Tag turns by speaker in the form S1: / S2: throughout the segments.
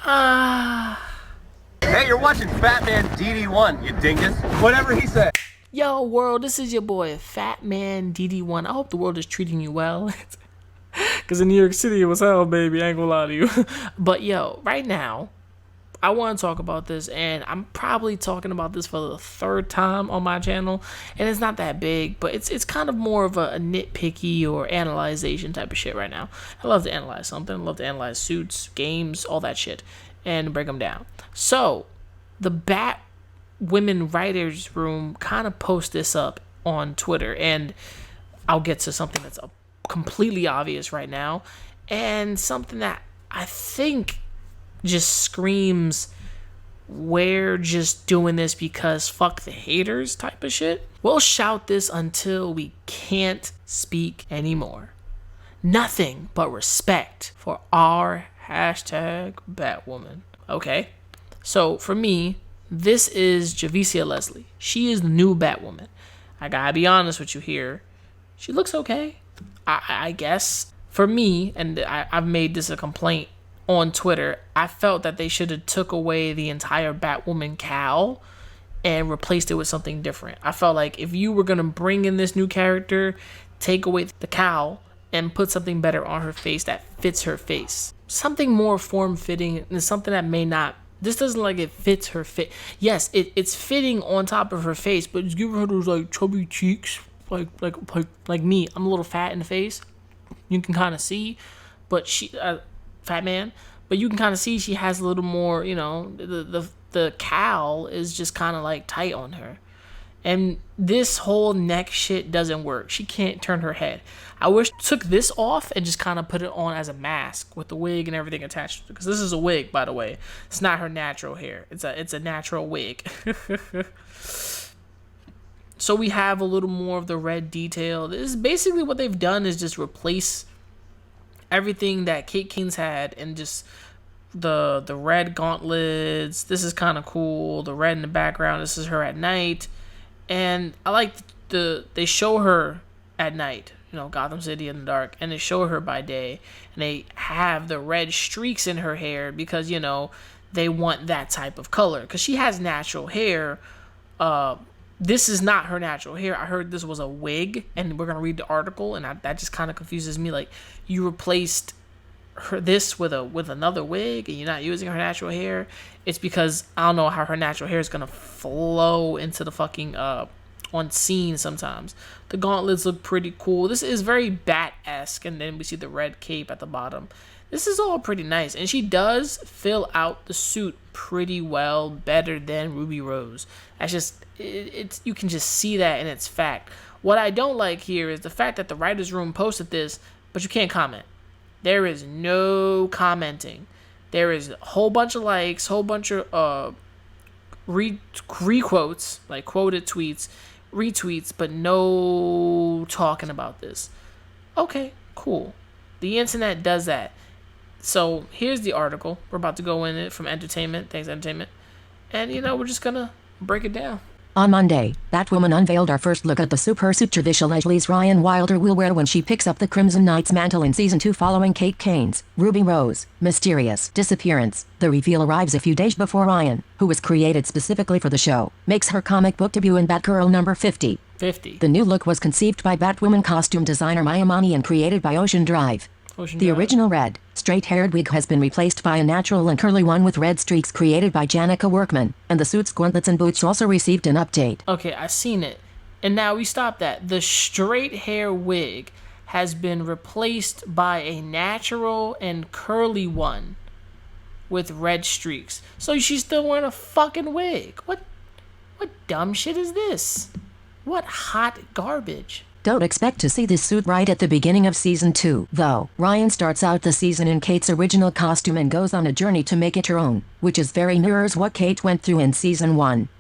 S1: Hey, you're watching Fat Man DD1, you dingus. Whatever he said.
S2: Yo, world, this is your boy, Fat Man DD1. I hope the world is treating you well. Because in New York City, it was hell, baby. I ain't gonna lie to you. But yo, right now, I want to talk about this, and I'm probably talking about this for the third time on my channel, and it's not that big, but it's kind of more of a nitpicky or analyzation type of shit right now. I love to analyze something. I love to analyze suits, games, all that shit, and break them down. So, the Batwoman Writers Room kind of post this up on Twitter, and I'll get to something that's completely obvious right now, and something that I think just screams, we're just doing this because fuck the haters type of shit. We'll shout this until we can't speak anymore. Nothing but respect for our hashtag Batwoman. Okay? So for me, this is Javicia Leslie. She is the new Batwoman. I gotta be honest with you here. She looks okay, I guess. For me, and I've made this a complaint on Twitter, I felt that they should have took away the entire Batwoman cowl and replaced it with something different. I felt like if you were going to bring in this new character, take away the cowl and put something better on her face that fits her face. Something more form-fitting and something that may not. This doesn't like it fits her face. Yes, it's fitting on top of her face, but it's giving her those like chubby cheeks, like me. I'm a little fat in the face. You can kind of see, but she... Fat man, but you can kind of see she has a little more, you know, the cowl is just kind of like tight on her, and this whole neck shit doesn't work. She can't turn her head. I wish took this off and just kind of put it on as a mask with the wig and everything attached, because this is a wig, by the way. It's not her natural hair. It's a natural wig. So we have a little more of the red detail. This is basically what they've done, is just replace everything that Kate King's had, and just the red gauntlets. This is kind of cool. The red in the background. This is her at night, and I like they show her at night. You know, Gotham City in the dark, and they show her by day, and they have the red streaks in her hair because, you know, they want that type of color because she has natural hair. This is not her natural hair. I heard this was a wig, and we're gonna read the article, and that just kind of confuses me. Like, you replaced this with another wig, and you're not using her natural hair. It's because I don't know how her natural hair is gonna flow into the fucking on scene sometimes. The gauntlets look pretty cool. This is very Bat-esque, and then we see the red cape at the bottom. This is all pretty nice, and she does fill out the suit pretty well, better than Ruby Rose. That's just, it's you can just see that, and it's fact. What I don't like here is the fact that the writers' room posted this, but you can't comment. There is no commenting. There is a whole bunch of likes, whole bunch of requotes, like quoted tweets, retweets, but no talking about this. Okay, cool. The internet does that. So here's the article. We're about to go in it from Entertainment. Thanks, Entertainment. And, you know, we're just going to break it down.
S3: On Monday, Batwoman unveiled our first look at the supersuit Javicia Leslie's Ryan Wilder will wear when she picks up the Crimson Knight's mantle in Season 2 following Kate Kane's Ruby Rose mysterious disappearance. The reveal arrives a few days before Ryan, who was created specifically for the show, makes her comic book debut in Batgirl number 50. The new look was conceived by Batwoman costume designer Maya Mani and created by Ocean Drive. The original red, straight-haired wig has been replaced by a natural and curly one with red streaks created by Janica Workman, and the suit's gauntlets and boots also received an update.
S2: Okay, I seen it. And now we stop that. The straight hair wig has been replaced by a natural and curly one with red streaks. So she's still wearing a fucking wig. What dumb shit is this? What hot garbage?
S3: Don't expect to see this suit right at the beginning of Season 2, though. Ryan starts out the season in Kate's original costume and goes on a journey to make it her own, which is very mirrors what Kate went through in Season 1.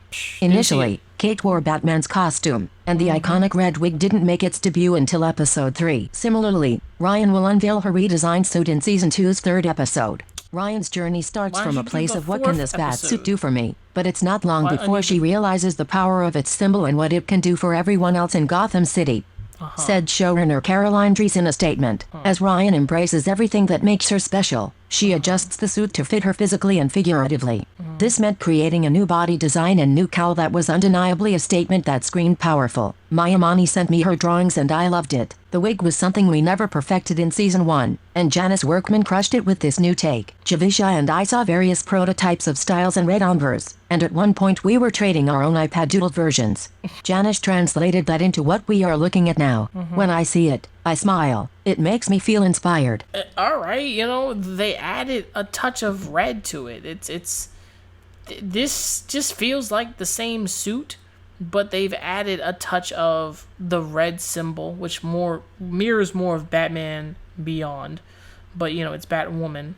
S3: Initially, Kate wore Batman's costume, and the iconic red wig didn't make its debut until Episode 3. Similarly, Ryan will unveil her redesigned suit in Season 2's third episode. Ryan's journey starts from a place of what can this Batsuit do for me, but it's not long before she realizes the power of its symbol and what it can do for everyone else in Gotham City. Said showrunner Caroline Dries in a statement. As Ryan embraces everything that makes her special, She adjusts the suit to fit her physically and figuratively. This meant creating a new body design and new cowl that was undeniably a statement that screamed powerful. Maya Mani sent me her drawings and I loved it. The wig was something we never perfected in season 1, and Janice Workman crushed it with this new take. Javicia and I saw various prototypes of styles and read ombres, and at one point we were trading our own iPad doodle versions. Janice translated that into what we are looking at now. When I see it, I smile. It makes me feel inspired.
S2: All right, they added a touch of red to it. This just feels like the same suit, but they've added a touch of the red symbol, which mirrors more of Batman Beyond, but it's Batwoman.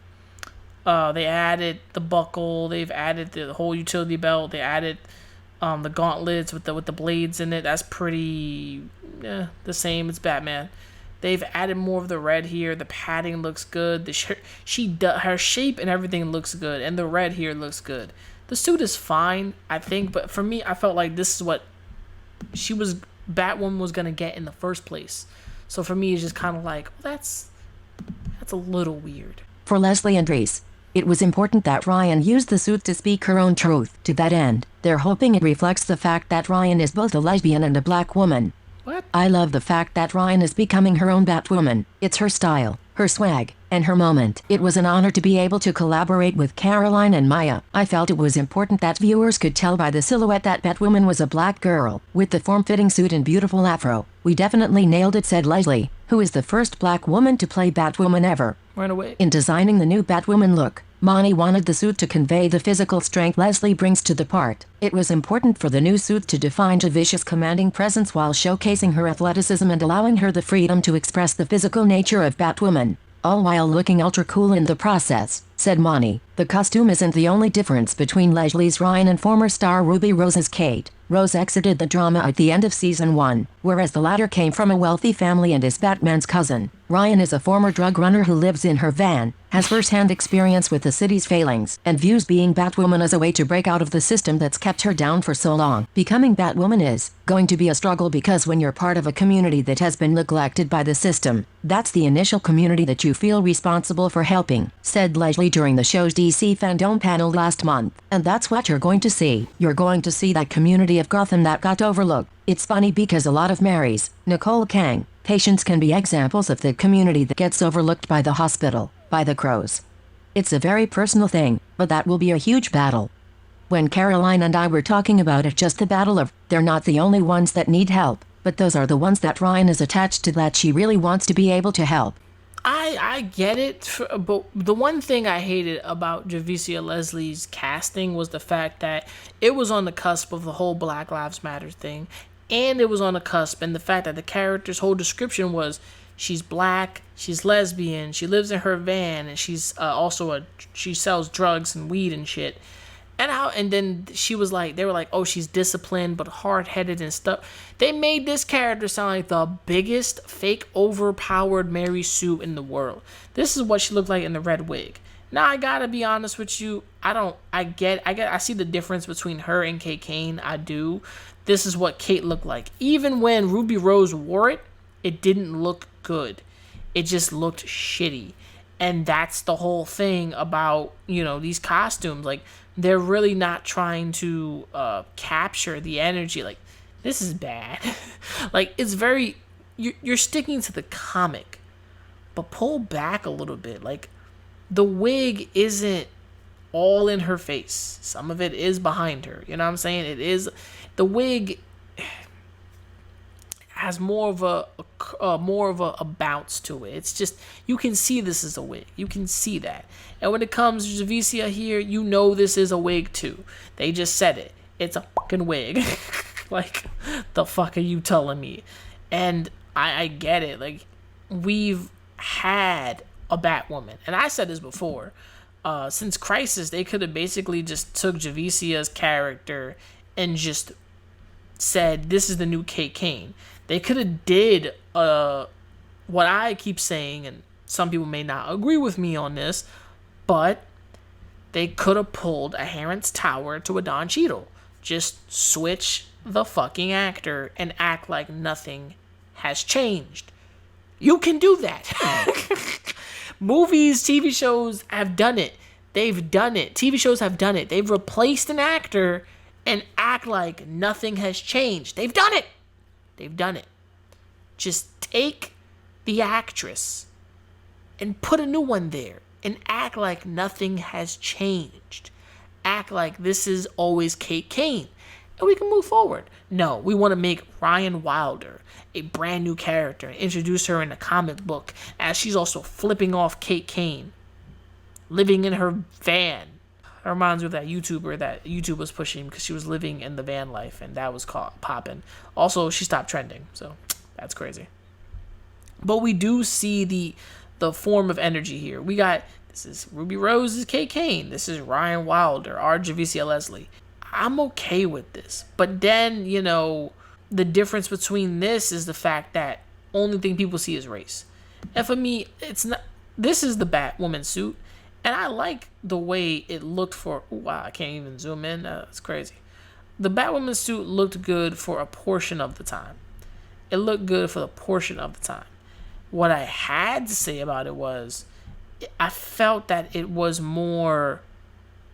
S2: They added the buckle, they've added the whole utility belt, they added the gauntlets with the blades in it. That's pretty the same as Batman. They've added more of the red here. The padding looks good. Her shape and everything looks good, and the red here looks good. The suit is fine, I think, but for me, I felt like this is what Batwoman was gonna get in the first place. So for me, it's just kind of like, well, that's a little weird.
S3: For Leslie and Reese, it was important that Ryan used the suit to speak her own truth. To that end, they're hoping it reflects the fact that Ryan is both a lesbian and a black woman.
S2: What?
S3: I love the fact that Ryan is becoming her own Batwoman. It's her style, her swag, and her moment. It was an honor to be able to collaborate with Caroline and Maya. I felt it was important that viewers could tell by the silhouette that Batwoman was a black girl. With the form-fitting suit and beautiful afro, we definitely nailed it, said Leslie, who is the first black woman to play Batwoman ever.
S2: Right away.
S3: In designing the new Batwoman look, Mani wanted the suit to convey the physical strength Leslie brings to the part. It was important for the new suit to define Javicia's commanding presence while showcasing her athleticism and allowing her the freedom to express the physical nature of Batwoman, all while looking ultra cool in the process, said Mani. The costume isn't the only difference between Leslie's Ryan and former star Ruby Rose's Kate. Rose exited the drama at the end of season 1, whereas the latter came from a wealthy family and is Batman's cousin. Ryan is a former drug runner who lives in her van, has first-hand experience with the city's failings, and views being Batwoman as a way to break out of the system that's kept her down for so long. Becoming Batwoman is going to be a struggle because when you're part of a community that has been neglected by the system, that's the initial community that you feel responsible for helping, said Leslie during the show's DC Fandom panel last month. And that's what you're going to see. You're going to see that community of Gotham that got overlooked. It's funny because a lot of Mary's, Nicole Kang, patients can be examples of the community that gets overlooked by the hospital, by the crows. It's a very personal thing, but that will be a huge battle. When Caroline and I were talking about it, just the battle of, they're not the only ones that need help, but those are the ones that Ryan is attached to that she really wants to be able to help.
S2: I get it, but the one thing I hated about Javicia Leslie's casting was the fact that it was on the cusp of the whole Black Lives Matter thing, and it was on the cusp, and the fact that the character's whole description was she's black, she's lesbian, she lives in her van, and she's she sells drugs and weed and shit. And then she was like, they were like, oh, she's disciplined but hard-headed and stuff. They made this character sound like the biggest fake overpowered Mary Sue in the world. This is what she looked like in the red wig. Now I gotta be honest with you, I see the difference between her and Kate Kane. I do. This is what Kate looked like. Even when Ruby Rose wore it, it didn't look good. It just looked shitty. And that's the whole thing about, these costumes. Like, they're really not trying to capture the energy. Like, this is bad. Like, it's very... You're sticking to the comic. But pull back a little bit. Like, the wig isn't all in her face. Some of it is behind her. You know what I'm saying? It is... The wig has more of a bounce to it. It's just, you can see this is a wig. You can see that. And when it comes to Javicia here, this is a wig too. They just said it. It's a fucking wig. Like, the fuck are you telling me? And I get it. Like, we've had a Batwoman. And I said this before. Since Crisis, they could have basically just took Javicia's character and just said, this is the new Kate Kane. They could have did what I keep saying, and some people may not agree with me on this, but they could have pulled a Harren's Tower to a Don Cheadle. Just switch the fucking actor and act like nothing has changed. You can do that. Movies, TV shows have done it. They've done it. TV shows have done it. They've replaced an actor and act like nothing has changed. They've done it. They've done it. Just take the actress and put a new one there and act like nothing has changed. Act like this is always Kate Kane. And we can move forward. No, we want to make Ryan Wilder a brand new character and introduce her in a comic book as she's also flipping off Kate Kane, living in her van. It reminds me of that YouTuber that YouTube was pushing because she was living in the van life, and that was caught popping. Also, she stopped trending, so that's crazy. But we do see the form of energy here. We got, this is Ruby Rose is Kate Kane. This is Ryan Wilder, our Javicia Leslie. I'm okay with this. But then, you know, the difference between this is the fact that only thing people see is race. And for me, it's not, this is the Batwoman suit. And I like the way it looked for, wow, I can't even zoom in. That's crazy. The Batwoman suit looked good for a portion of the time. It looked good for the portion of the time. What I had to say about it was, I felt that it was more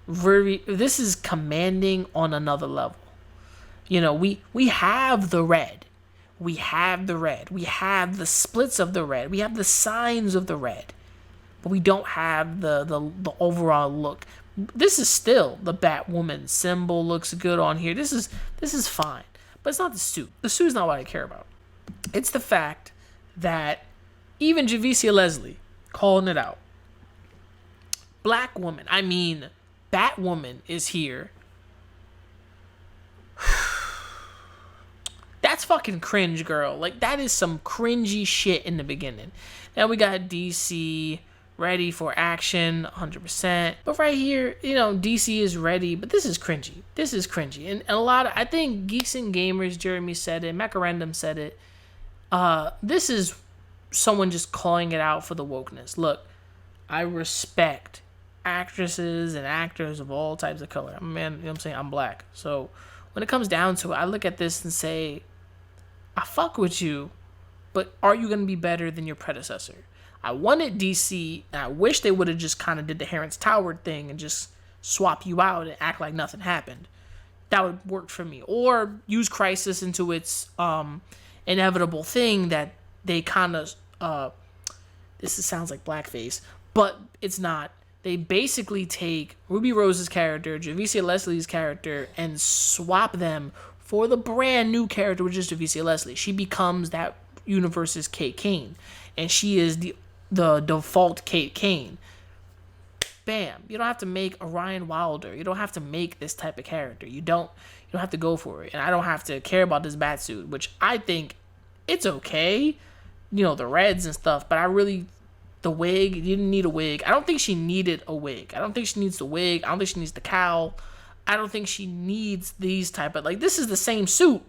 S2: this is commanding on another level. You know, we have the red. We have the red. We have the splits of the red. We have the signs of the red. But we don't have the overall look. This is still the Batwoman symbol, looks good on here. This is fine. But it's not the suit. The suit is not what I care about. It's the fact that even Javicia Leslie calling it out. Black woman, I mean Batwoman is here. That's fucking cringe, girl. Like, that is some cringy shit in the beginning. Now we got DC ready for action, 100%. But right here, you know, DC is ready, but this is cringy. This is cringy. And a lot of, I think Geeks and Gamers, Jeremy said it, Macarandum said it. This is someone just calling it out for the wokeness. Look, I respect actresses and actors of all types of color. I'm a man, you know what I'm saying? I'm black. So when it comes down to it, I look at this and say, I fuck with you, but are you going to be better than your predecessor? I wanted DC, and I wish they would have just kind of did the Harren's Tower thing and just swap you out and act like nothing happened. That would work for me. Or use Crisis into its inevitable thing that they kind of, sounds like blackface, but it's not. They basically take Ruby Rose's character, Javicia Leslie's character, and swap them for the brand new character, which is Javicia Leslie. She becomes that universe's Kate Kane, and she is the default Kate Kane. Bam. You don't have to make a Ryan Wilder. You don't have to make this type of character. You don't have to go for it. And I don't have to care about this bat suit, which I think it's okay. You know, the reds and stuff, but the wig, you didn't need a wig. I don't think she needed a wig. I don't think she needs the wig. I don't think she needs the cowl. I don't think she needs these type of, like, this is the same suit.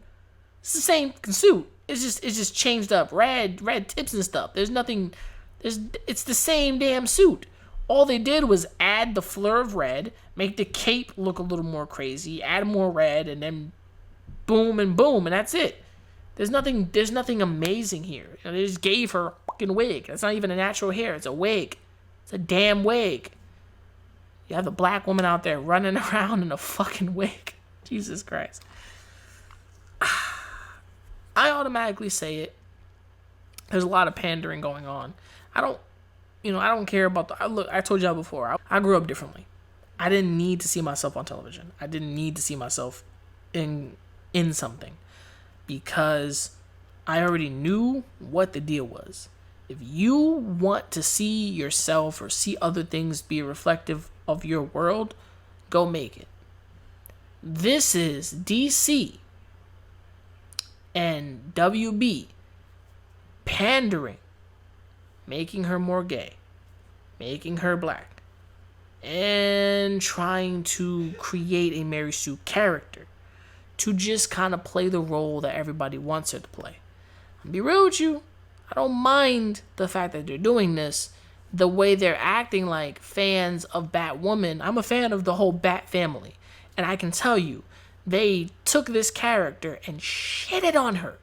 S2: It's the same suit. It's just changed up. Red tips and stuff. It's the same damn suit. All they did was add the fleur of red, make the cape look a little more crazy, add more red, and then boom and boom, and that's it. There's nothing amazing here. You know, they just gave her a fucking wig. It's not even a natural hair. It's a wig. It's a damn wig. You have a black woman out there running around in a fucking wig. Jesus Christ. I automatically say it. There's a lot of pandering going on. I don't care about look, I told y'all before, I grew up differently. I didn't need to see myself on television. I didn't need to see myself in something, because I already knew what the deal was. If you want to see yourself or see other things be reflective of your world, go make it. This is DC and WB pandering, making her more gay, making her black, and trying to create a Mary Sue character to just kind of play the role that everybody wants her to play. I'll be real with you, I don't mind the fact that they're doing this. The way they're acting like fans of Batwoman, I'm a fan of the whole Bat family, and I can tell you, they took this character and shitted on her.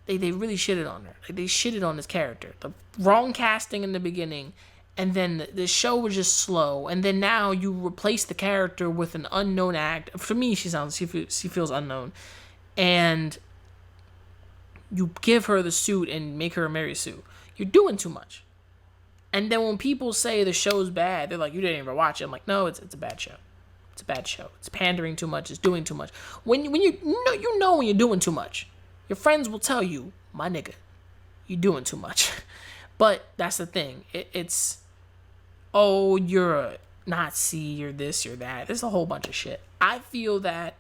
S2: they really shitted on her. Like, they shitted on this character. The wrong casting in the beginning, and then the show was just slow. And then now you replace the character with an unknown actor. For me, she feels unknown. And you give her the suit and make her a Mary Sue. You're doing too much. And then when people say the show's bad, they're like, you didn't even watch it. I'm like, no, it's a bad show. It's a bad show. It's pandering too much. It's doing too much. When you know when you're doing too much. Your friends will tell you, my nigga, you're doing too much. But that's the thing. It's, oh, you're a Nazi, you're this, you're that. There's a whole bunch of shit. I feel that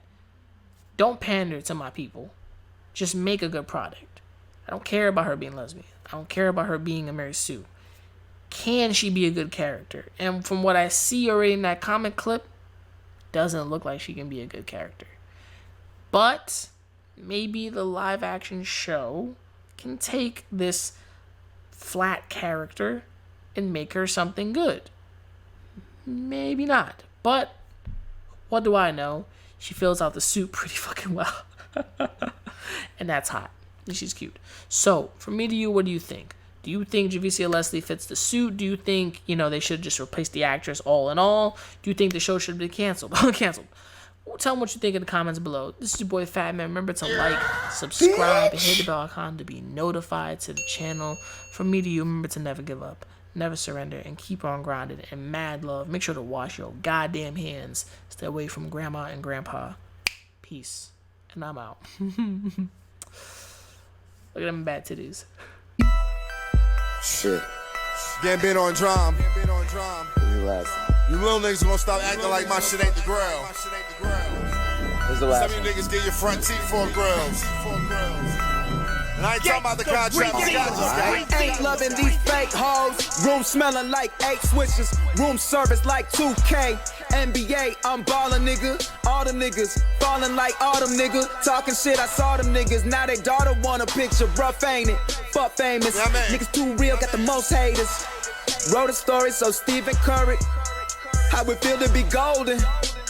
S2: don't pander to my people. Just make a good product. I don't care about her being lesbian. I don't care about her being a Mary Sue. Can she be a good character? And from what I see already in that comic clip, doesn't look like she can be a good character. But maybe the live action show can take this flat character and make her something good. Maybe not. But what do I know? She fills out the suit pretty fucking well. And that's hot. And she's cute. So, from me to you, what do you think? Do you think Javicia Leslie fits the suit? Do you think, they should just replace the actress all in all? Do you think the show should be canceled? Canceled. Tell me what you think in the comments below. This is your boy Fat Man. Remember to like, subscribe, and hit the bell icon to be notified to the channel. From me to you, remember to never give up, never surrender, and keep on grinding. And mad love. Make sure to wash your goddamn hands. Stay away from grandma and grandpa. Peace. And I'm out. Look at them bad titties.
S4: Shit.
S5: Getting on drum.
S4: Who's the last?
S5: You little niggas gonna stop acting like my shit ain't the grill.
S4: Who's the last?
S5: Some of you niggas get your front teeth for grills. And I ain't talking about the contract.
S6: Ain't loving these fake hoes. Room smelling like 8 switches. Room service like 2K. NBA, I'm ballin', nigga. All the niggas falling like autumn, nigga. Talking shit, I saw them niggas. Now they daughter want a picture. Rough, ain't it? Fuck famous.
S5: Yeah, man.
S6: Niggas too real, got the most haters. Wrote a story, so Stephen Curry. How it feel to be golden.